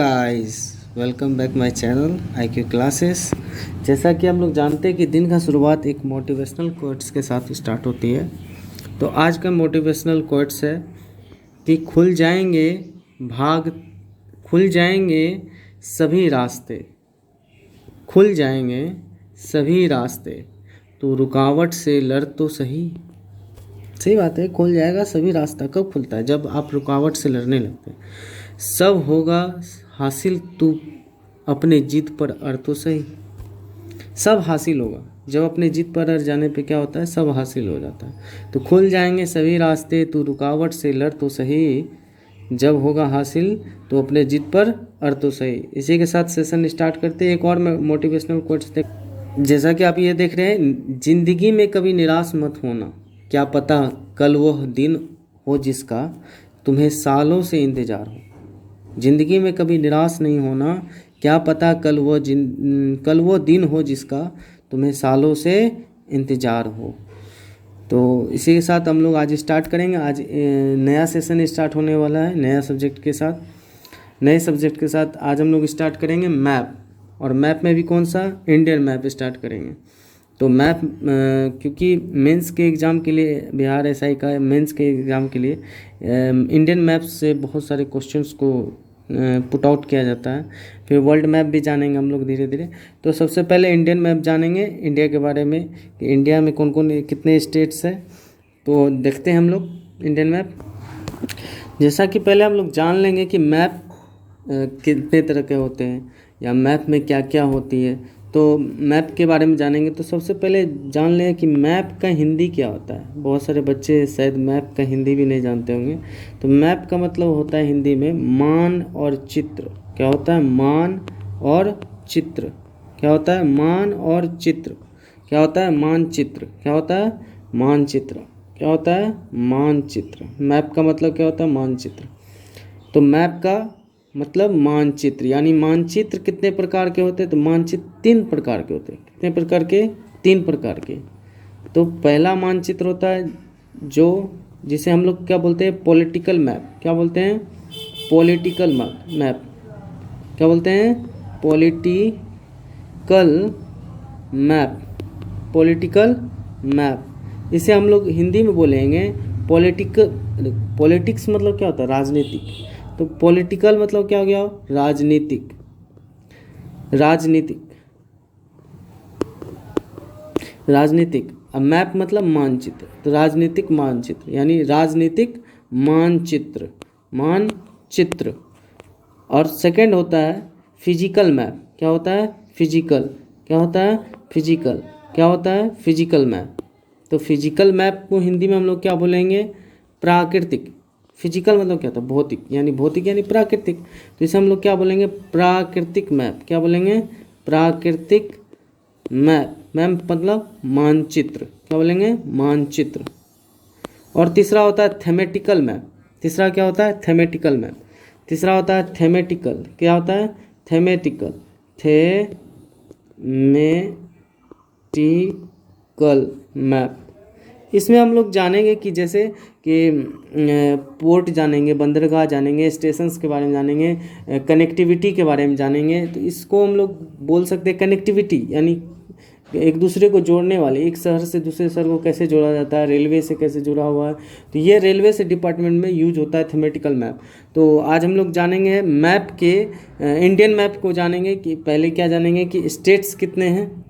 Guys, welcome back my channel IQ classes. जैसा कि हम लोग जानते हैं कि दिन का शुरुआत एक मोटिवेशनल कोट्स के साथ स्टार्ट होती है। तो आज का मोटिवेशनल कोट्स है कि खुल जाएंगे सभी रास्ते, खुल जाएंगे सभी रास्ते, तो रुकावट से लड़ तो सही। सही बात है, खुल जाएगा सभी रास्ता। कब खुलता है? जब आप रुकावट से लड़ने लगते हैं। सब होगा हासिल, तू अपने जिद पर अड़ तो सही। सब हासिल होगा जब अपने जिद पर अड़ जाने पे क्या होता है, सब हासिल हो जाता है। तो खुल जाएंगे सभी रास्ते, तू रुकावट से लड़ तो सही। जब होगा हासिल तो अपने जिद पर अड़ तो सही। इसी के साथ सेशन स्टार्ट करते हैं। एक और मोटिवेशनल कोट्स देख। जैसा कि आप ये देख रहे हैं, जिंदगी में कभी निराश मत होना, क्या पता कल वह दिन हो जिसका तुम्हें सालों से इंतज़ार हो। ज़िंदगी में कभी निराश नहीं होना, क्या पता कल वो दिन हो जिसका तुम्हें सालों से इंतज़ार हो। तो इसी के साथ हम लोग आज स्टार्ट करेंगे। आज नया सेशन स्टार्ट होने वाला है नए सब्जेक्ट के साथ। आज हम लोग स्टार्ट करेंगे मैप, और मैप में भी कौन सा? इंडियन मैप स्टार्ट करेंगे। तो मैप क्योंकि मेंस के एग्ज़ाम के लिए, बिहार SI का मेंस के एग्ज़ाम के लिए इंडियन मैप से बहुत सारे क्वेश्चंस को पुट आउट किया जाता है। फिर वर्ल्ड मैप भी जानेंगे हम लोग धीरे धीरे। तो सबसे पहले इंडियन मैप जानेंगे, इंडिया के बारे में कि इंडिया में कौन कौन कितने स्टेट्स हैं। तो देखते हैं हम लोग इंडियन मैप। जैसा कि पहले हम लोग जान लेंगे कि मैप कितने तरह के होते हैं या मैप में क्या क्या होती है। तो मैप के बारे में जानेंगे। तो सबसे पहले जान लें कि मैप का हिंदी क्या होता है। बहुत सारे बच्चे शायद मैप का हिंदी भी नहीं जानते होंगे। तो मैप का मतलब होता है हिंदी में मान और चित्र। क्या होता है? मान और चित्र। क्या होता है? मान और चित्र। क्या होता है? मानचित्र। क्या होता है? मानचित्र। क्या होता है? मानचित्र। मैप का मतलब क्या होता है? मानचित्र। तो मैप का मतलब मानचित्र, यानी मानचित्र कितने प्रकार के होते हैं? तो मानचित्र 3 प्रकार के होते हैं। कितने प्रकार के? 3 प्रकार के। तो पहला मानचित्र होता है जिसे हम लोग क्या बोलते हैं? Political map. क्या बोलते हैं? Political map. क्या बोलते हैं? Political map. Political map. इसे हम लोग हिंदी में बोलेंगे पॉलिटिक्स मतलब क्या होता है? राजनीतिक। तो पॉलिटिकल मतलब क्या हो गया? राजनीतिक। अब मैप मतलब मानचित्र, तो राजनीतिक मानचित्र, यानी राजनीतिक मानचित्र। और सेकंड होता है फिजिकल मैप। क्या होता है? फिजिकल। क्या होता है? फिजिकल। क्या होता है? Physical map. तो फिजिकल मैप को हिंदी में हम लोग क्या बोलेंगे? प्राकृतिक। फिजिकल मतलब क्या होता है? भौतिक यानी प्राकृतिक। तो इसे हम लोग क्या बोलेंगे? प्राकृतिक मैप। क्या बोलेंगे? प्राकृतिक मैप। मैप मतलब मानचित्र। क्या बोलेंगे? मानचित्र। और तीसरा होता है थेमेटिकल मैप। तीसरा क्या होता है? Thematical map. तीसरा होता है थेमेटिकल। क्या होता है? थेमेटिकल। Thematical map. इसमें हम लोग जानेंगे कि जैसे कि पोर्ट जानेंगे, बंदरगाह जानेंगे, स्टेशंस के बारे में जानेंगे, कनेक्टिविटी के बारे में जानेंगे। तो इसको हम लोग बोल सकते हैं कनेक्टिविटी, यानी एक दूसरे को जोड़ने वाले, एक शहर से दूसरे शहर को कैसे जोड़ा जाता है, रेलवे से कैसे जुड़ा हुआ है। तो ये रेलवे से डिपार्टमेंट में यूज होता है थेमेटिकल मैप। तो आज हम लोग जानेंगे मैप के इंडियन मैप को जानेंगे कि पहले क्या जानेंगे कि स्टेट्स कितने हैं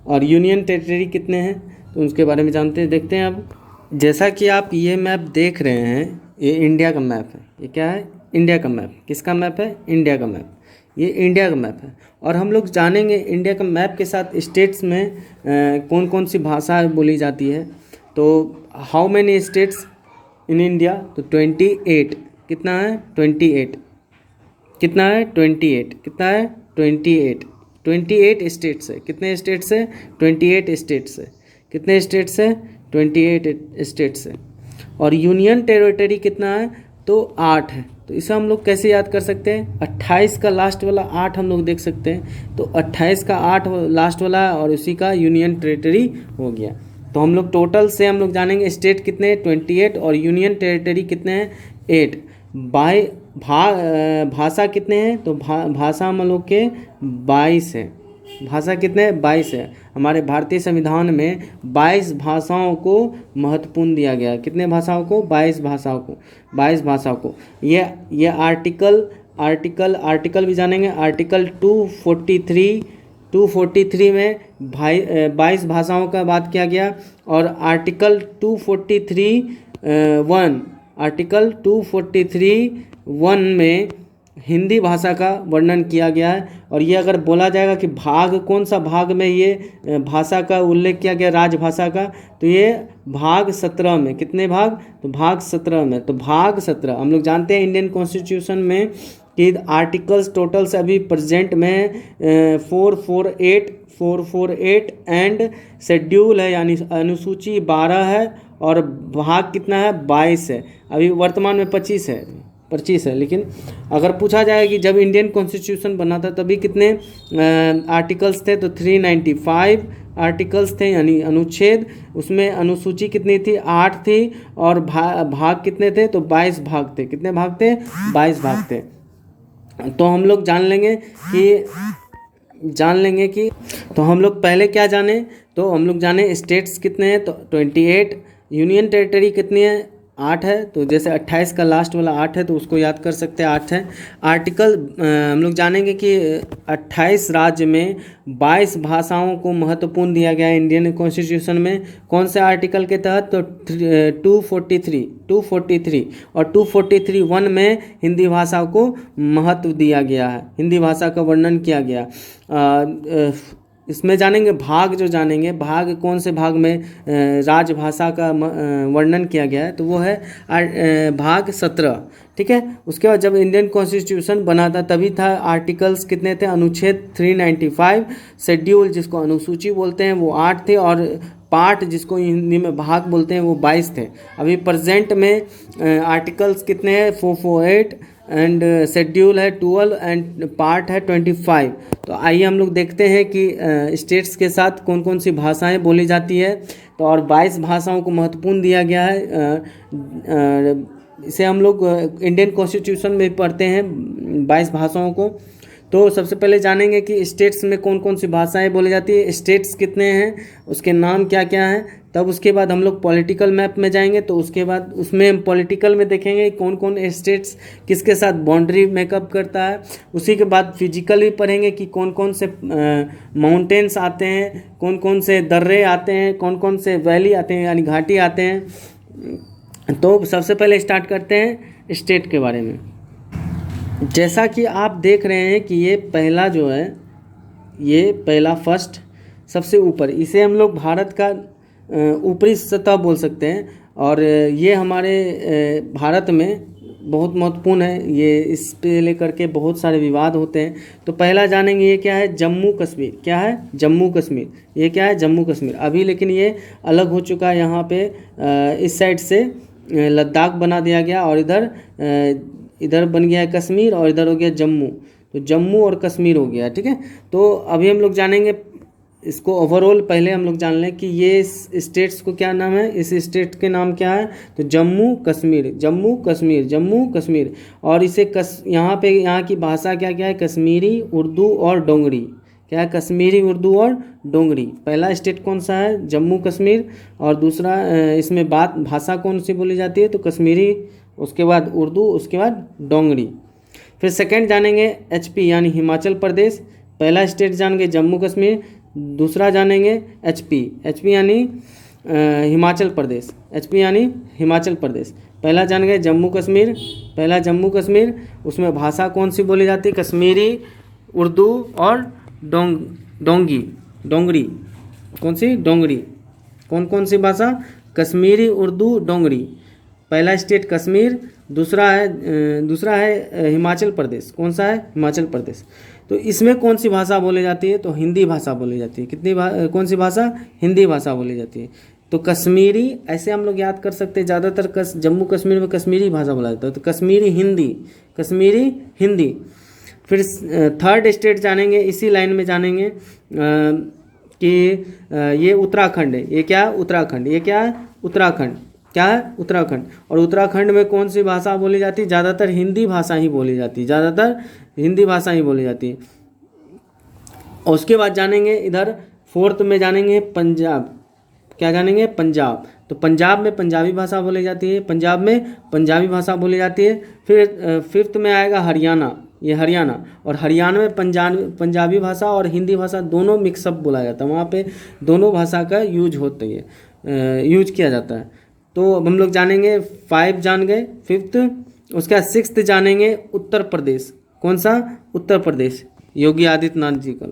और यूनियन टेरिटरी कितने हैं। तो उसके बारे में देखते हैं। अब जैसा कि आप ये मैप देख रहे हैं, ये इंडिया का मैप है। ये क्या है? इंडिया का मैप। किसका मैप है? इंडिया का मैप। ये इंडिया का मैप है। और हम लोग जानेंगे इंडिया का मैप के साथ स्टेट्स में कौन कौन सी भाषा बोली जाती है। तो how many states in India? तो 28। कितना है? 28। कितना है? 28। कितना है? 28। 28 स्टेट्स है। कितने स्टेट्स है? 28 स्टेट्स है। कितने स्टेट्स है? 28 स्टेट्स है। और यूनियन टेरिटरी कितना है? तो 8 है। तो इसे हम लोग कैसे याद कर सकते हैं? 28 का लास्ट वाला 8 हम लोग देख सकते हैं। तो 28 का 8 लास्ट वाला और उसी का यूनियन टेरिटरी हो गया। तो हम लोग टोटल से हम लोग जानेंगे स्टेट कितने हैं? 28 और यूनियन टेरिटरी कितने हैं? 8। बाय भाषा कितने हैं, तो भाषा हम लोग के 22 है। भाषा कितने 22 है। हमारे भारतीय संविधान में 22 भाषाओं को महत्वपूर्ण दिया गया है। कितने भाषाओं को, 22 भाषाओं को, 22 भाषाओं को। ये आर्टिकल भी जानेंगे। आर्टिकल 243 में 22 भाषाओं का बात किया गया। और आर्टिकल 243(1) में हिंदी भाषा का वर्णन किया गया है। और ये अगर बोला जाएगा कि भाग कौन सा भाग में ये भाषा का उल्लेख किया गया राजभाषा का, तो ये भाग 17 में। कितने भाग, तो भाग 17 में। तो भाग 17 हम लोग जानते हैं इंडियन कॉन्स्टिट्यूशन में कि आर्टिकल्स टोटल से अभी प्रेजेंट में 448 एंड शेड्यूल है, यानी अनुसूची 12 है और भाग कितना है, 22 है। अभी वर्तमान में 25 है। लेकिन अगर पूछा जाए कि जब इंडियन कॉन्स्टिट्यूशन बना था तभी कितने आर्टिकल्स थे, तो 395 आर्टिकल्स थे, यानी अनुच्छेद। उसमें अनुसूची कितनी थी, 8 थी। और भाग कितने थे, तो 22 भाग थे। कितने भाग थे, 22 भाग थे। तो हम लोग जान लेंगे कि तो हम लोग पहले क्या जाने, तो हम लोग जाने स्टेट्स कितने हैं, तो 28। यूनियन टेरिटरी कितनी है, 8 है। तो जैसे 28 का लास्ट वाला 8 है तो उसको याद कर सकते हैं, 8 है। आर्टिकल हम लोग जानेंगे कि 28 राज्य में 22 भाषाओं को महत्वपूर्ण दिया गया है इंडियन कॉन्स्टिट्यूशन में। कौन से आर्टिकल के तहत, तो 243 और 243(1) में हिंदी भाषा को महत्व दिया गया है, हिंदी भाषा का वर्णन किया गया। इसमें जानेंगे भाग कौन से भाग में राजभाषा का वर्णन किया गया है, तो वो है भाग 17। ठीक है। उसके बाद जब इंडियन कॉन्स्टिट्यूशन बना था तभी था आर्टिकल्स कितने थे, अनुच्छेद 395। शेड्यूल जिसको अनुसूची बोलते हैं वो 8 थे। और पार्ट जिसको हिंदी में भाग बोलते हैं वो 22 थे। अभी प्रेजेंट में आर्टिकल्स कितने हैं, 448 एंड शेड्यूल है 12 एंड पार्ट है 25। तो आइए हम लोग देखते हैं कि स्टेट्स के साथ कौन कौन सी भाषाएं बोली जाती है। तो और 22 भाषाओं को महत्वपूर्ण दिया गया है। इसे हम लोग इंडियन कॉन्स्टिट्यूशन में पढ़ते हैं 22 भाषाओं को। तो सबसे पहले जानेंगे कि स्टेट्स में कौन कौन सी भाषाएं बोली जाती है, स्टेट्स कितने हैं, उसके नाम क्या क्या हैं। तब उसके बाद हम लोग पॉलिटिकल मैप में जाएंगे। तो उसके बाद उसमें हम पॉलिटिकल में देखेंगे कौन कौन स्टेट्स किसके साथ बाउंड्री मेकअप करता है। उसी के बाद फिजिकल भी पढ़ेंगे कि कौन कौन से माउंटेन्स आते हैं, कौन कौन से दर्रे आते हैं, कौन कौन से वैली आते हैं, यानी घाटी आते हैं। तो सबसे पहले स्टार्ट करते हैं स्टेट के बारे में। जैसा कि आप देख रहे हैं कि ये पहला जो है, ये पहला फर्स्ट सबसे ऊपर, इसे हम लोग भारत का ऊपरी सतह बोल सकते हैं। और ये हमारे भारत में बहुत महत्वपूर्ण है। ये इस पे लेकर के बहुत सारे विवाद होते हैं। तो पहला जानेंगे ये क्या है, जम्मू कश्मीर। क्या है, जम्मू कश्मीर। ये क्या है, जम्मू कश्मीर। अभी लेकिन ये अलग हो चुका है। यहाँ पे इस साइड से लद्दाख बना दिया गया और इधर बन गया है कश्मीर और इधर हो गया जम्मू। तो जम्मू और कश्मीर हो गया। ठीक है। तो अभी हम लोग जानेंगे इसको ओवरऑल। पहले हम लोग जान लें कि ये स्टेट्स को क्या नाम है, इस स्टेट के नाम क्या है, तो जम्मू कश्मीर, जम्मू कश्मीर, जम्मू कश्मीर। और इसे यहाँ पे यहाँ की भाषा क्या क्या है, कश्मीरी, उर्दू और डोंगरी। क्या है, कश्मीरी, उर्दू और डोंगरी। पहला स्टेट कौन सा है, जम्मू कश्मीर। और दूसरा इसमें भाषा कौन सी बोली जाती है, तो कश्मीरी, उसके बाद उर्दू, उसके बाद डोंगरी। फिर सेकंड जानेंगे एचपी यानी हिमाचल प्रदेश। पहला स्टेट जानेंगे जम्मू कश्मीर, दूसरा जानेंगे एचपी यानी हिमाचल प्रदेश, एचपी यानी हिमाचल प्रदेश। पहला जानेंगे जम्मू कश्मीर, पहला जम्मू कश्मीर। उसमें भाषा कौन सी बोली जाती है, कश्मीरी, उर्दू और डोंगरी। कौन सी, डोंगरी। कौन कौन सी भाषा, कश्मीरी, उर्दू, डोंगरी। पहला स्टेट कश्मीर, दूसरा है हिमाचल प्रदेश। कौन सा है, हिमाचल प्रदेश। तो इसमें कौन सी भाषा बोली जाती है, तो हिंदी भाषा बोली जाती है। कौन सी भाषा, हिंदी भाषा बोली जाती है। तो कश्मीरी ऐसे हम लोग याद कर सकते हैं। ज़्यादातर जम्मू कश्मीर में कश्मीरी भाषा बोला जाता है। तो कश्मीरी हिंदी। फिर थर्ड स्टेट जानेंगे, इसी लाइन में जानेंगे कि ये उत्तराखंड है। ये क्या, उत्तराखंड। ये क्या है, उत्तराखंड। क्या है, उत्तराखंड। और उत्तराखंड में कौन सी भाषा बोली जाती है, ज़्यादातर हिंदी भाषा ही बोली जाती है, ज़्यादातर हिंदी भाषा ही बोली जाती है। और उसके बाद जानेंगे इधर फोर्थ में जानेंगे पंजाब, क्या जानेंगे, पंजाब। तो पंजाब में पंजाबी भाषा बोली जाती है, पंजाब में पंजाबी भाषा बोली जाती है। फिर फिफ्थ में आएगा हरियाणा, ये हरियाणा, और हरियाणा में पंजाबी भाषा और हिंदी भाषा दोनों मिक्सअप बोला जाता है, वहाँ पे दोनों भाषा का यूज होता है, यूज किया जाता है। तो अब हम लोग जानेंगे 5 जान गए, फिफ्थ। उसके बाद 6th जानेंगे उत्तर प्रदेश। कौन सा, उत्तर प्रदेश, योगी आदित्यनाथ जी का।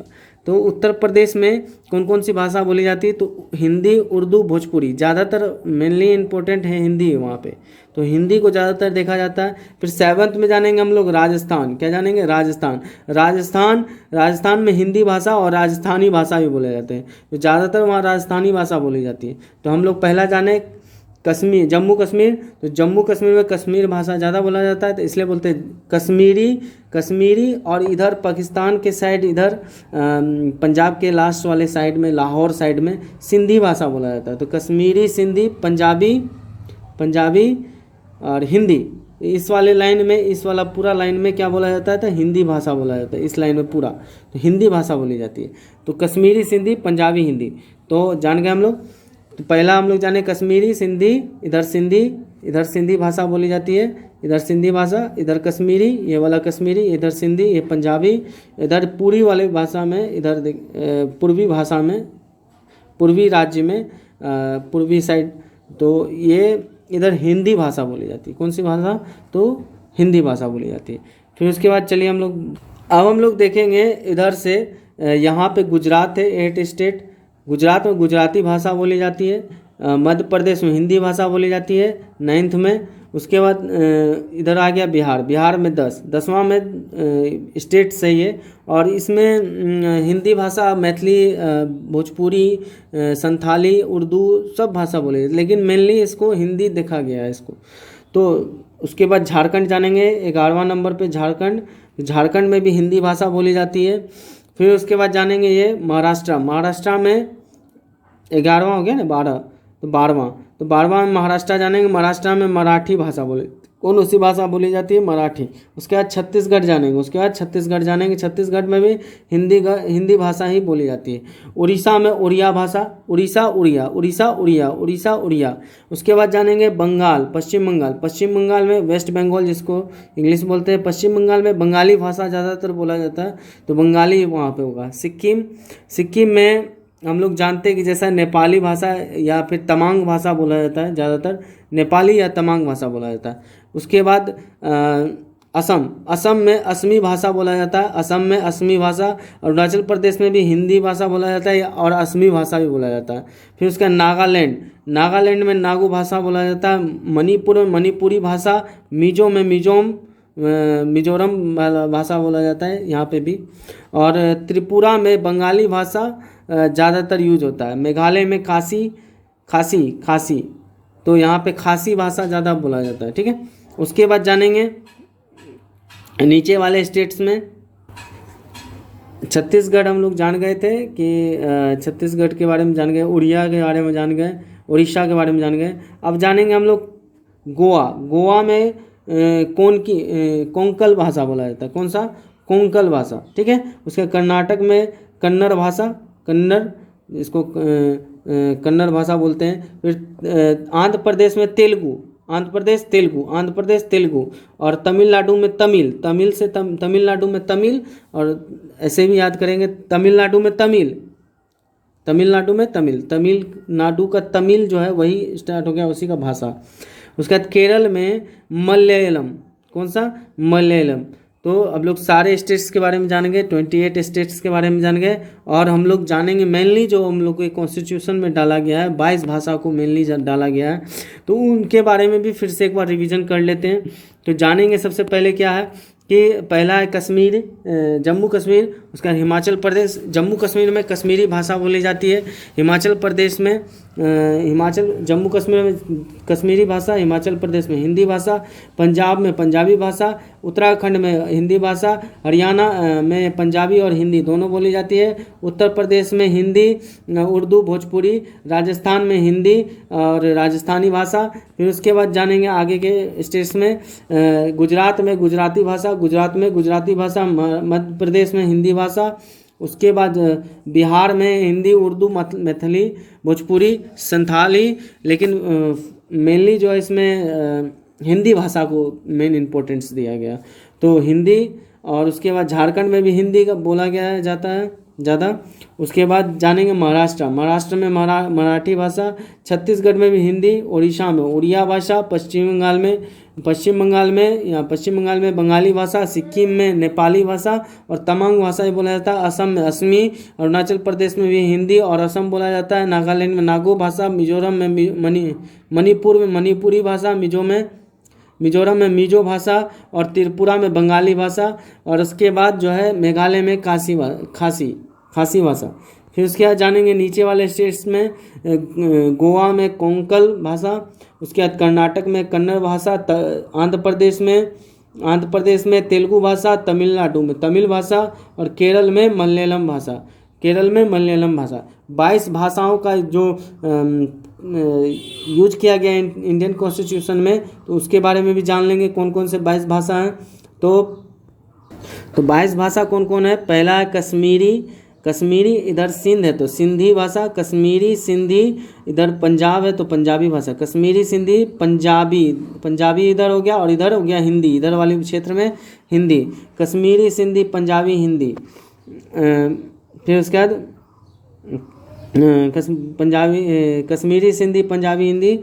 तो उत्तर प्रदेश में कौन कौन सी भाषा बोली जाती है, तो हिंदी, उर्दू, भोजपुरी, ज़्यादातर मेनली इम्पोर्टेंट है हिंदी वहाँ पे, तो हिंदी को ज़्यादातर देखा जाता है। फिर 7th में जानेंगे हम लोग राजस्थान, क्या जानेंगे, राजस्थान। राजस्थान में हिंदी भाषा और राजस्थानी भाषा भी बोले जाते हैं, तो ज़्यादातर वहाँ राजस्थानी भाषा बोली जाती है। तो हम लोग पहला जाने कश्मीर, जम्मू कश्मीर। तो जम्मू कश्मीर में कश्मीर भाषा ज़्यादा बोला जाता है, तो इसलिए बोलते हैं कश्मीरी। और इधर पाकिस्तान के साइड, इधर पंजाब के लास्ट वाले साइड में, लाहौर साइड में सिंधी भाषा बोला जाता है। तो कश्मीरी, सिंधी, पंजाबी और हिंदी, इस वाले लाइन में, इस वाला पूरा लाइन में क्या बोला जाता है, तो हिंदी भाषा बोला जाता है, इस लाइन में पूरा तो हिंदी भाषा बोली जाती है। तो कश्मीरी, सिंधी, पंजाबी, हिंदी, तो जान गए हम लोग। तो पहला हम लोग जाने कश्मीरी, सिंधी, इधर सिंधी भाषा बोली जाती है, इधर सिंधी भाषा, इधर कश्मीरी, ये वाला कश्मीरी, इधर सिंधी, ये पंजाबी, इधर पूरी वाले भाषा में, इधर पूर्वी भाषा में, पूर्वी राज्य में, पूर्वी साइड, तो ये इधर हिंदी भाषा बोली जाती है। कौन सी भाषा, तो हिंदी भाषा बोली जाती है। फिर उसके बाद चलिए अब हम लोग देखेंगे इधर से, यहाँ पे गुजरात है, 8 स्टेट। गुजरात में गुजराती भाषा बोली जाती है। मध्य प्रदेश में हिंदी भाषा बोली जाती है 9th में। उसके बाद इधर आ गया बिहार में 10वां में स्टेट सही है, और इसमें हिंदी भाषा, मैथिली, भोजपुरी, संथाली, उर्दू सब भाषा बोली, लेकिन मेनली इसको हिंदी देखा गया है इसको। तो उसके बाद झारखंड जानेंगे, 11वां नंबर पे झारखंड में भी हिंदी भाषा बोली जाती है। फिर उसके बाद जानेंगे ये महाराष्ट्र में 11वां हो गया ना, 12वां में महाराष्ट्र जानेंगे। महाराष्ट्र में मराठी भाषा कौन सी भाषा बोली जाती है, मराठी। उसके बाद छत्तीसगढ़ जानेंगे, छत्तीसगढ़ में भी हिंदी भाषा ही बोली जाती है। उड़ीसा में उड़िया भाषा, उड़ीसा उड़िया। उसके बाद जानेंगे पश्चिम बंगाल में वेस्ट बंगाल, जिसको इंग्लिश बोलते हैं, पश्चिम बंगाल में बंगाली भाषा ज़्यादातर बोला जाता है, तो बंगाली वहाँ पे होगा। सिक्किम में हम लोग जानते हैं कि जैसा नेपाली भाषा या फिर तमांग भाषा बोला जाता है, ज़्यादातर नेपाली या तमांग भाषा बोला जाता है। उसके बाद असम में असमी भाषा बोला जाता है, असम में असमी भाषा। अरुणाचल प्रदेश में भी हिंदी भाषा बोला जाता है और असमी भाषा भी बोला जाता है। फिर उसका नागालैंड में नागू भाषा बोला जाता है। मणिपुर में मणिपुरी भाषा, मिजोरम भाषा बोला जाता है यहाँ पे भी। और त्रिपुरा में बंगाली भाषा ज़्यादातर यूज होता है। मेघालय में खासी, तो यहाँ पे खासी भाषा ज़्यादा बोला जाता है, ठीक है। उसके बाद जानेंगे नीचे वाले स्टेट्स में। छत्तीसगढ़ हम लोग जान गए थे कि छत्तीसगढ़ के बारे में जान गए, उड़िया के बारे में जान गए, उड़ीसा के बारे में जान गए। अब जानेंगे हम लोग गोवा में कोंकण भाषा बोला जाता है। कौन सा, कोंकण भाषा, ठीक है। उसके कर्नाटक में कन्नड़ भाषा, इसको कन्नड़ भाषा बोलते हैं। फिर आंध्र प्रदेश में तेलुगु, और तमिलनाडु में तमिलनाडु में तमिल, और ऐसे भी याद करेंगे, तमिलनाडु में तमिलनाडु का तमिल जो है वही स्टार्ट हो गया, उसी का भाषा। उसके बाद केरल में मलयालम। कौन सा, मलयालम। तो अब लोग सारे स्टेट्स के बारे में जानेंगे, 28 स्टेट्स के बारे में जान गए। और हम लोग जानेंगे मेनली जो हम लोग के कॉन्स्टिट्यूशन में डाला गया है, 22 भाषा को मेनली डाला गया है, तो उनके बारे में भी फिर से एक बार रिवीजन कर लेते हैं। तो जानेंगे सबसे पहले क्या है कि पहला है जम्मू कश्मीर, उसका हिमाचल प्रदेश, जम्मू कश्मीर में कश्मीरी भाषा बोली जाती है, हिमाचल प्रदेश में जम्मू कश्मीर में कश्मीरी भाषा, हिमाचल प्रदेश में हिंदी भाषा, पंजाब में पंजाबी भाषा, उत्तराखंड में हिंदी भाषा, हरियाणा में पंजाबी और हिंदी दोनों बोली जाती है, उत्तर प्रदेश में हिंदी, उर्दू, भोजपुरी, राजस्थान में हिंदी और राजस्थानी भाषा। फिर उसके बाद जानेंगे आगे के स्टेट्स में, गुजरात में गुजराती भाषा, गुजरात में गुजराती भाषा, मध्य प्रदेश में हिंदी भाषा, उसके बाद बिहार में हिंदी, उर्दू, मैथिली, भोजपुरी, संथाली, लेकिन मेनली जो है इसमें हिंदी भाषा को मेन इम्पोर्टेंस दिया गया, तो हिंदी। और उसके बाद झारखंड में भी हिंदी का बोला गया जाता है ज़्यादा। उसके बाद जानेंगे महाराष्ट्र में मराठी भाषा, छत्तीसगढ़ में भी हिंदी, उड़ीसा में उड़िया भाषा, पश्चिम बंगाल में बंगाली भाषा, सिक्किम में नेपाली भाषा और तमांग भाषा बोला जाता है, असम में असमी, अरुणाचल प्रदेश में भी हिंदी और असम बोला जाता है, नागालैंड में नागो भाषा, मिजोरम में मणिपुर में मणिपुरी भाषा, मिजोरम में मिजो भाषा और त्रिपुरा में बंगाली भाषा, और उसके बाद जो है मेघालय में खासी भाषा। फिर उसके बाद जानेंगे नीचे वाले स्टेट्स में, गोवा में कोंकण भाषा, उसके बाद कर्नाटक में कन्नड़ भाषा, आंध्र प्रदेश में तेलुगु भाषा, तमिलनाडु में तमिल भाषा और केरल में मलयालम भाषा। 22 भाषाओं का जो यूज किया गया इंडियन कॉन्स्टिट्यूशन में, तो उसके बारे में भी जान लेंगे कौन कौन से 22 भाषा हैं। तो 22 भाषा कौन कौन है? पहला है कश्मीरी, इधर सिंध है तो सिंधी भाषा, कश्मीरी सिंधी, इधर पंजाब है तो पंजाबी भाषा, कश्मीरी सिंधी, पंजाबी इधर हो गया और इधर हो गया हिंदी, इधर वाले क्षेत्र में हिंदी, कश्मीरी सिंधी, पंजाबी, हिंदी। फिर उसके बाद कश्मीरी सिंधी, पंजाबी, हिंदी।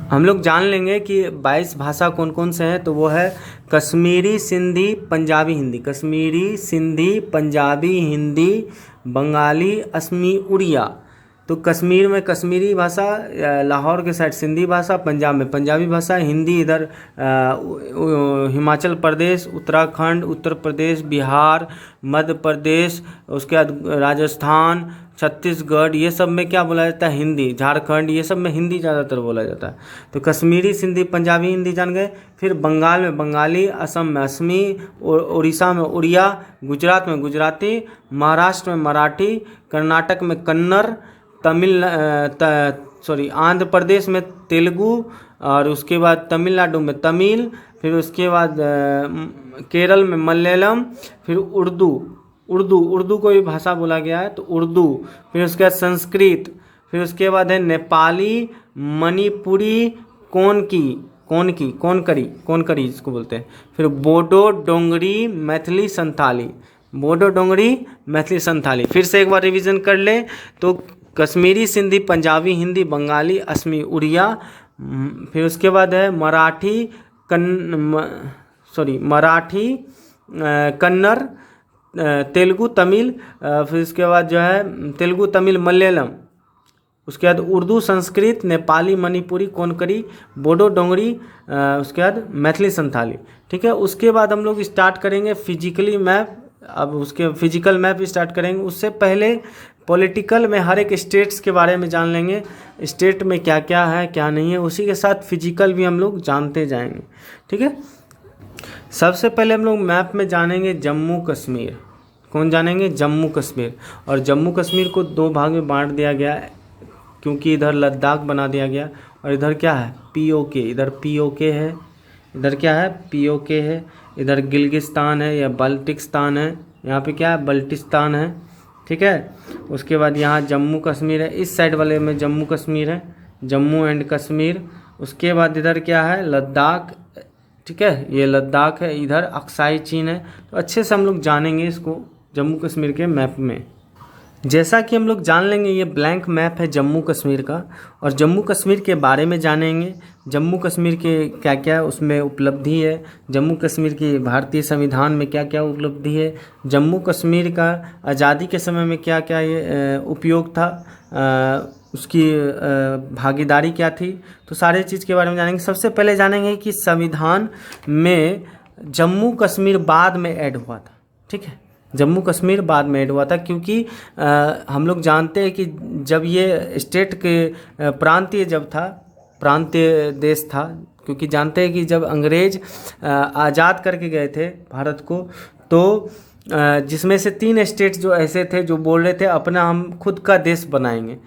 हम लोग जान लेंगे कि 22 भाषा कौन कौन से हैं, तो वो है कश्मीरी सिंधी, पंजाबी, हिंदी, कश्मीरी सिंधी, पंजाबी, हिंदी, बंगाली, असमी, उड़िया। तो कश्मीर में कश्मीरी भाषा, लाहौर के साइड सिंधी भाषा, पंजाब में पंजाबी भाषा, हिंदी इधर हिमाचल प्रदेश, उत्तराखंड, उत्तर प्रदेश, बिहार, मध्य प्रदेश, उसके बाद राजस्थान, छत्तीसगढ़, ये सब में क्या बोला जाता है? हिंदी। झारखंड, ये सब में हिंदी ज़्यादातर बोला जाता है। तो कश्मीरी सिंधी, पंजाबी, हिंदी जान गए। फिर बंगाल में बंगाली, असम में असमी, उड़ीसा में उड़िया, गुजरात में गुजराती, महाराष्ट्र में मराठी, कर्नाटक में कन्नड़, आंध्र प्रदेश में तेलुगु, और उसके बाद तमिलनाडु में तमिल, फिर उसके बाद केरल में मलयालम, फिर उर्दू को भी भाषा बोला गया है तो उर्दू, फिर उसके बाद संस्कृत, फिर उसके बाद है नेपाली, मणिपुरी, कोनकरी इसको बोलते हैं, फिर बोडो, डोंगरी, मैथिली, संथाली। फिर से एक बार रिवीजन कर ले तो कश्मीरी सिंधी, पंजाबी, हिंदी, बंगाली, असमी, उड़िया, फिर उसके बाद है मराठी, कन्नड़, तेलुगु, तमिल, फिर उसके बाद जो है तेलुगु, तमिल, मलयालम, उसके बाद उर्दू, संस्कृत, नेपाली, मणिपुरी, कोनकरी, बोडो, डोंगरी, उसके बाद मैथिली, संथाली। ठीक है, उसके बाद हम लोग स्टार्ट करेंगे फिजिकली मैप। अब उसके फिजिकल मैप स्टार्ट करेंगे, उससे पहले पॉलिटिकल में हर एक स्टेट्स के बारे में जान लेंगे, स्टेट में क्या क्या है क्या नहीं है, उसी के साथ फिजिकल भी हम लोग जानते जाएंगे। ठीक है, सबसे पहले हम लोग मैप में जानेंगे जम्मू कश्मीर। कौन जानेंगे? जम्मू कश्मीर। और जम्मू कश्मीर को 2 भाग में बांट दिया गया है, क्योंकि इधर लद्दाख बना दिया गया और इधर क्या है? POK। इधर POK है, इधर क्या है? POK है। इधर गिलगिस्तान है या बल्टिस्तान है, यहाँ पे क्या है? बल्टिस्तान है। ठीक है, उसके बाद यहाँ जम्मू कश्मीर है, इस साइड वाले में जम्मू कश्मीर है, जम्मू एंड कश्मीर। उसके बाद इधर क्या है? लद्दाख। ठीक है, ये लद्दाख है, इधर अक्साई चीन है। तो अच्छे से हम लोग जानेंगे इसको जम्मू कश्मीर के मैप में। जैसा कि हम लोग जान लेंगे, ये ब्लैंक मैप है जम्मू कश्मीर का, और जम्मू कश्मीर के बारे में जानेंगे। जम्मू कश्मीर के क्या क्या उसमें उपलब्धि है, जम्मू कश्मीर की भारतीय संविधान में क्या क्या उपलब्धि है, जम्मू कश्मीर का आज़ादी के समय में क्या क्या ये उपयोग था, उसकी भागीदारी क्या थी, तो सारे चीज़ के बारे में जानेंगे। सबसे पहले जानेंगे कि संविधान में जम्मू कश्मीर बाद में ऐड हुआ था। ठीक है, जम्मू कश्मीर बाद में ऐड हुआ था, क्योंकि हम लोग जानते हैं कि जब ये स्टेट के प्रांतीय जब था, प्रांतीय देश था, क्योंकि जानते हैं कि जब अंग्रेज आज़ाद करके गए थे भारत को, तो जिसमें से 3 स्टेट जो ऐसे थे जो बोल रहे थे अपना हम खुद का देश बनाएंगे,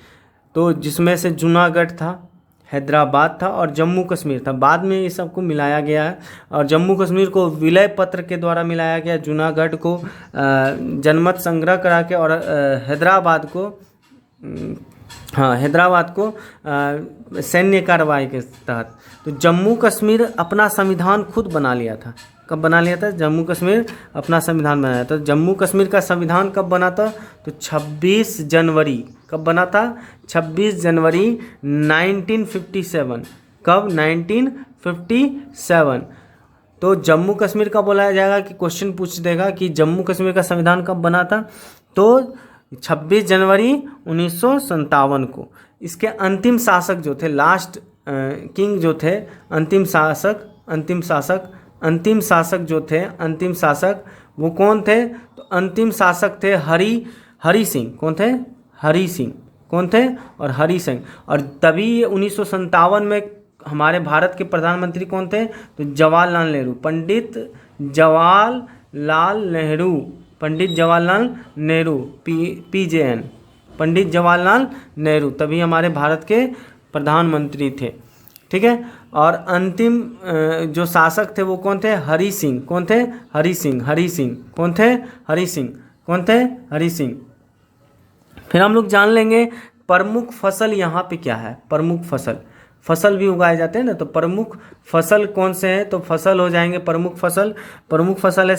तो जिसमें से जूनागढ़ था, हैदराबाद था और जम्मू कश्मीर था। बाद में ये सबको मिलाया गया है और जम्मू कश्मीर को विलय पत्र के द्वारा मिलाया गया, जूनागढ़ को जनमत संग्रह करा के, और हैदराबाद को सैन्य कार्रवाई के तहत। तो जम्मू कश्मीर अपना संविधान खुद बना लिया था। कब बना लिया था? जम्मू कश्मीर अपना संविधान बनाया था। जम्मू कश्मीर का संविधान कब बना था? तो 26 जनवरी। कब बना था? 26 जनवरी 1957। कब? 1957। तो जम्मू कश्मीर का बोला जाएगा कि क्वेश्चन पूछ देगा कि जम्मू कश्मीर का संविधान कब बना था, तो 26 जनवरी 1957 को। इसके अंतिम शासक जो थे, लास्ट किंग जो थे, अंतिम शासक वो कौन थे? तो अंतिम शासक थे हरि सिंह। कौन थे? हरि सिंह। कौन थे? और हरि सिंह। और तभी 1957 में हमारे भारत के प्रधानमंत्री कौन थे? तो जवाहरलाल नेहरू, पंडित जवाहरलाल नेहरू, PJN, पंडित जवाहरलाल नेहरू, तभी हमारे भारत के प्रधानमंत्री थे। ठीक है। और अंतिम जो शासक थे वो कौन थे? हरि सिंह। कौन थे? हरि सिंह। कौन थे? हरि सिंह। फिर हम लोग जान लेंगे प्रमुख फसल यहाँ पे क्या है। प्रमुख फसल भी उगाए जाते हैं ना, तो प्रमुख फसल कौन से हैं? तो फसल हो जाएंगे प्रमुख फसल है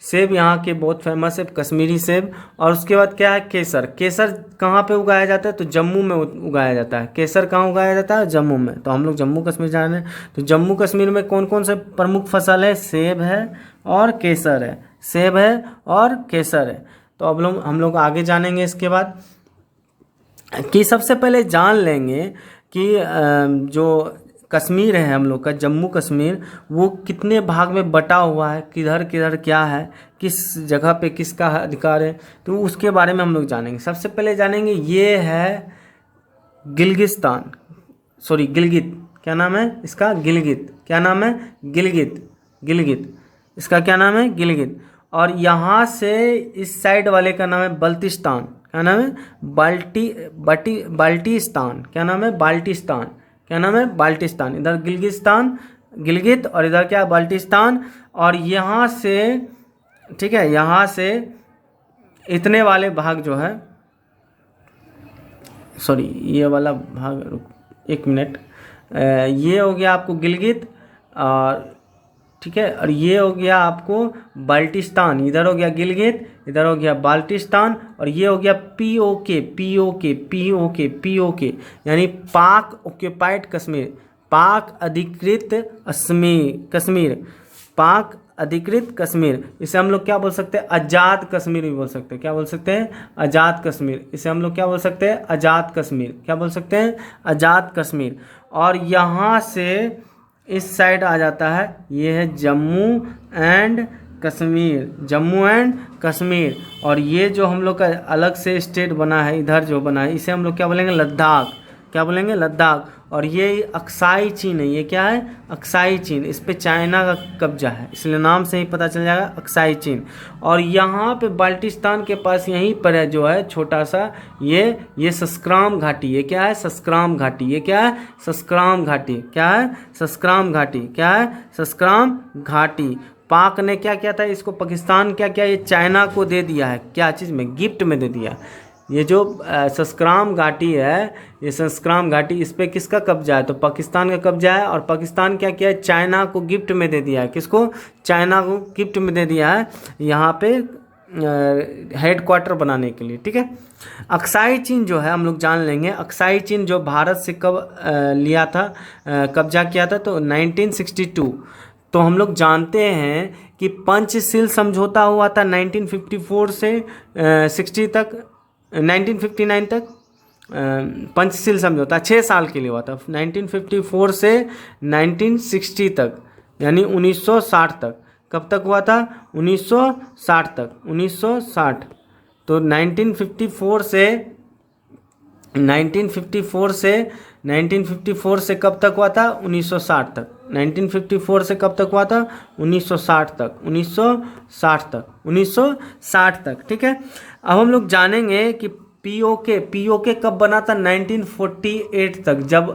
सेब यहाँ के बहुत फेमस है, कश्मीरी सेब। और उसके बाद क्या है? केसर कहाँ पे उगाया जाता है? तो जम्मू में उगाया जाता है। केसर कहाँ उगाया जाता है? जम्मू में। तो हम लोग जम्मू कश्मीर जा रहे हैं, तो जम्मू कश्मीर में कौन कौन से प्रमुख फसल है? सेब है और केसर है। तो अब हम लोग आगे जानेंगे इसके बाद कि सबसे पहले जान लेंगे कि जो कश्मीर है हम लोग का, जम्मू कश्मीर, वो कितने भाग में बटा हुआ है, किधर किधर क्या है, किस जगह पे किसका अधिकार है, तो उसके बारे में हम लोग जानेंगे। सबसे पहले जानेंगे ये है गिलगित। क्या नाम है इसका? गिलगित। क्या नाम है? गिलगित। इसका क्या नाम है? गिलगित। और यहाँ से इस साइड वाले का नाम है बल्तिस्तान। क्या नाम है? बाल्टिस्तान। क्या नाम है? बाल्टिस्तान। इधर गिलगित और इधर क्या? बाल्टिस्तान। और यहाँ से, ठीक है, यहाँ से इतने वाले भाग जो है, सॉरी ये वाला भाग, 1 मिनट, ये हो गया आपको गिलगित, और ठीक है, और ये हो गया आपको बाल्टिस्तान। इधर हो गया गिलगित, इधर हो गया बाल्टिस्तान, और ये हो गया POK, यानी पाक ऑक्यूपाइड कश्मीर, पाक अधिकृत कश्मीर। इसे हम लोग क्या बोल सकते हैं? आज़ाद कश्मीर भी बोल सकते हैं। क्या बोल सकते हैं? आज़ाद कश्मीर। इसे हम लोग क्या बोल सकते हैं? आज़ाद कश्मीर। क्या बोल सकते हैं? आज़ाद कश्मीर। और यहाँ से इस साइड आ जाता है, ये है जम्मू एंड कश्मीर। और ये जो हम लोग का अलग से स्टेट बना है, इधर जो बना है, इसे हम लोग क्या बोलेंगे? लद्दाख। क्या बोलेंगे? लद्दाख। और ये अक्साई चीन है। ये क्या है? अक्साई चीन। इस पे चाइना का कब्जा है, इसलिए नाम से ही पता चल जाएगा, अक्साई चीन। और यहाँ पे बाल्टिस्तान के पास यहीं पर है जो है छोटा सा ये सस्क्राम घाटी। ये क्या है? सस्क्राम घाटी। ये क्या है? सस्क्राम घाटी। क्या है? सस्क्राम घाटी। क्या है? सस्क्राम घाटी। पाक ने क्या किया था इसको? पाकिस्तान क्या किया? ये चाइना को दे दिया है। क्या चीज़ में? गिफ्ट में दे दिया। ये जो सस्क्राम घाटी है, ये सस्क्राम घाटी, इस पे किसका कब्जा है? तो पाकिस्तान का कब्जा है। और पाकिस्तान क्या किया है? चाइना को गिफ्ट में दे दिया है। किसको? चाइना को गिफ्ट में दे दिया है, यहाँ पे हेडक्वार्टर बनाने के लिए। ठीक है। अक्साई चीन जो है हम लोग जान लेंगे। अक्साई चीन जो भारत से कब लिया था, कब्जा किया था? तो 1962। तो हम लोग जानते हैं कि पंचशील समझौता हुआ था 1954 से 60 तक, 1959 तक पंचशील समझौता 6 साल के लिए हुआ था। 1954 से 1960 तक, यानी 1960 तक कब तक हुआ था? 1960 तक, 1960। तो 1954 से कब तक हुआ था? 1960 तक। 1954 से कब तक हुआ था? 1960 तक, 1960 तक। ठीक है, अब हम लोग जानेंगे कि पीओके कब बना था? 1948 तक, जब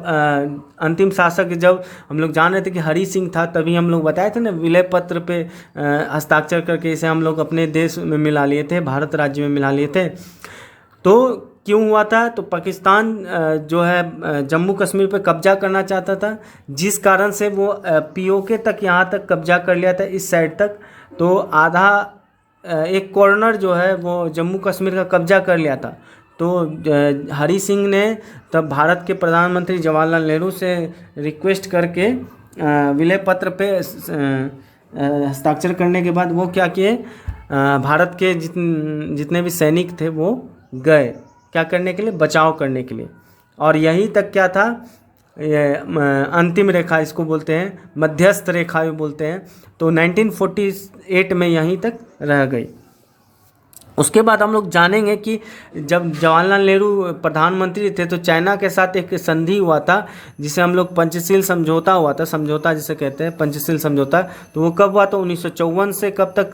अंतिम शासक, जब हम लोग जान रहे थे कि हरि सिंह था, तभी हम लोग बताए थे ना, विलय पत्र पे हस्ताक्षर करके इसे हम लोग अपने देश में मिला लिए थे, भारत राज्य में मिला लिए थे। तो क्यों हुआ था? तो पाकिस्तान जो है जम्मू कश्मीर पे कब्जा करना चाहता था, जिस कारण से वो पीओके तक, यहाँ तक कब्जा कर लिया था, इस साइड तक। तो आधा एक कॉर्नर जो है वो जम्मू कश्मीर का कब्जा कर लिया था। तो हरि सिंह ने तब भारत के प्रधानमंत्री जवाहरलाल नेहरू से रिक्वेस्ट करके विलय पत्र पे हस्ताक्षर करने के बाद वो क्या किए, भारत के जितने भी सैनिक थे वो गए, क्या करने के लिए? बचाव करने के लिए। और यहीं तक क्या था, ये अंतिम रेखा इसको बोलते हैं, मध्यस्थ रेखा भी बोलते हैं। तो 1948 में यहीं तक रह गई। उसके बाद हम लोग जानेंगे कि जब जवाहरलाल नेहरू प्रधानमंत्री थे तो चाइना के साथ एक संधि हुआ था, जिसे हम लोग पंचशील समझौता हुआ था, समझौता जिसे कहते हैं पंचशील समझौता। तो वो कब हुआ? तो 1954 से कब तक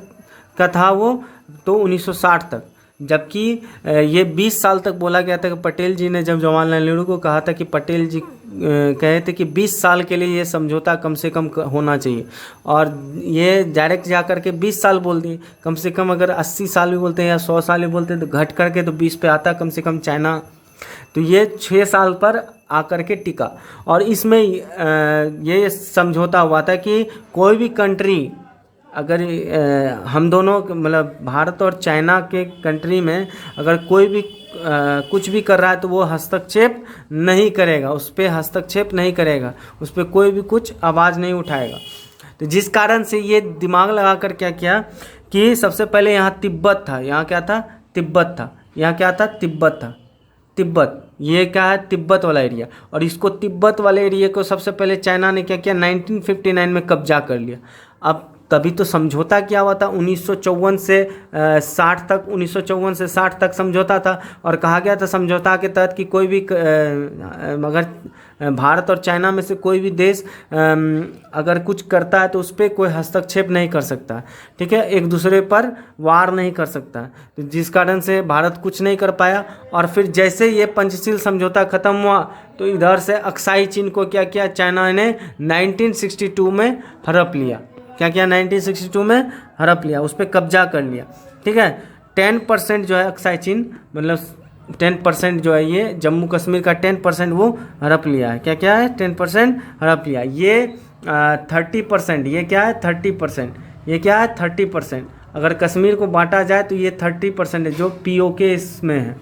का था वो? तो 1960 तक। जबकि ये 20 साल तक बोला गया था कि पटेल जी ने जब जवाहरलाल नेहरू को कहा था कि पटेल जी कहे थे कि 20 साल के लिए ये समझौता कम से कम होना चाहिए, और ये डायरेक्ट जा कर के 20 साल बोल दिए। कम से कम अगर 80 साल भी बोलते हैं या 100 साल भी बोलते हैं तो घट करके तो 20 पे आता कम से कम चाइना। तो ये 6 साल पर आकर के टिका, और इसमें ये समझौता हुआ था कि कोई भी कंट्री, अगर हम दोनों मतलब भारत और चाइना के कंट्री में अगर कोई भी कुछ भी कर रहा है तो वो हस्तक्षेप नहीं करेगा, उस पर हस्तक्षेप नहीं करेगा, उस पर कोई भी कुछ आवाज़ नहीं उठाएगा। तो जिस कारण से ये दिमाग लगा कर क्या किया कि सबसे पहले यहाँ तिब्बत था, यहाँ क्या था? तिब्बत था। यहाँ क्या था? तिब्बत था। तिब्बत, ये क्या है? तिब्बत वाला एरिया। और इसको तिब्बत वाले एरिया को सबसे पहले चाइना ने क्या किया? 1959 में कब्जा कर लिया। अब तभी तो समझौता क्या हुआ था 1954 से 60 तक, 1954 से 60 तक समझौता था। और कहा गया था समझौता के तहत कि कोई भी अगर भारत और चाइना में से कोई भी देश अगर कुछ करता है तो उस पर कोई हस्तक्षेप नहीं कर सकता, ठीक है, एक दूसरे पर वार नहीं कर सकता। तो जिस कारण से भारत कुछ नहीं कर पाया। और फिर जैसे ये पंचशील समझौता ख़त्म हुआ तो इधर से अक्साई चीन को क्या किया? चाइना ने 1962 में हड़प लिया। क्या किया? 1962 में हड़प लिया, उस पर कब्जा कर लिया। ठीक है, 10% जो है अक्साई चीन, मतलब 10% जो है ये जम्मू कश्मीर का 10% वो हड़प लिया है। क्या क्या है? 10% हड़प लिया। ये 30%, ये क्या है? 30%, ये क्या है? 30%। अगर कश्मीर को बांटा जाए तो ये 30% है जो पीओके इसमें है।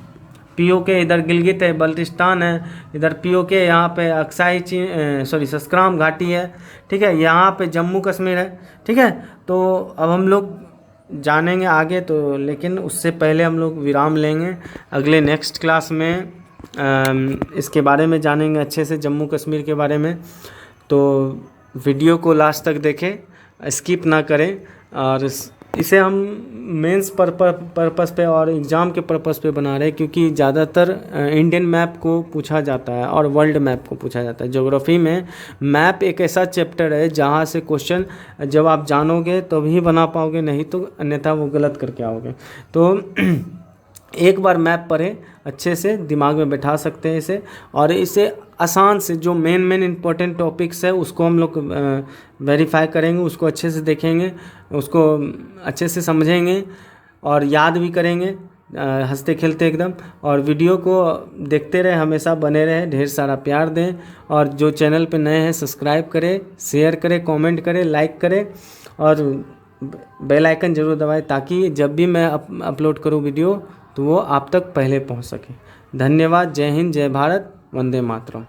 पीओके इधर गिलगित है, बल्टिस्तान है, इधर पीओके, यहाँ पे अक्साई चीन सस्क्राम घाटी है, ठीक है, यहाँ पे जम्मू कश्मीर है। ठीक है, तो अब हम लोग जानेंगे आगे, तो लेकिन उससे पहले हम लोग विराम लेंगे। अगले नेक्स्ट क्लास में इसके बारे में जानेंगे अच्छे से, जम्मू कश्मीर के बारे में। तो वीडियो को लास्ट तक देखें, स्किप ना करें, और इसे हम मेंस पर्पस पे और एग्ज़ाम के पर्पस पे बना रहे हैं, क्योंकि ज़्यादातर इंडियन मैप को पूछा जाता है और वर्ल्ड मैप को पूछा जाता है। ज्योग्राफी में मैप एक ऐसा चैप्टर है जहाँ से क्वेश्चन जब आप जानोगे तो भी बना पाओगे, नहीं तो अन्यथा वो गलत करके आओगे। तो एक बार मैप पढ़ें, अच्छे से दिमाग में बैठा सकते हैं इसे, और इसे आसान से जो मेन इंपॉर्टेंट टॉपिक्स है उसको हम लोग वेरीफाई करेंगे, उसको अच्छे से देखेंगे, उसको अच्छे से समझेंगे और याद भी करेंगे हंसते खेलते एकदम। और वीडियो को देखते रहे, हमेशा बने रहे, ढेर सारा प्यार दें, और जो चैनल पे नए हैं सब्सक्राइब करें, शेयर करें, कमेंट करें, लाइक करें, और बेल आइकन ज़रूर दबाएं, ताकि जब भी मैं अपलोड करूँ वीडियो तो वो आप तक पहले पहुंच सके। धन्यवाद। जय हिंद, जय भारत, वंदे मातरम।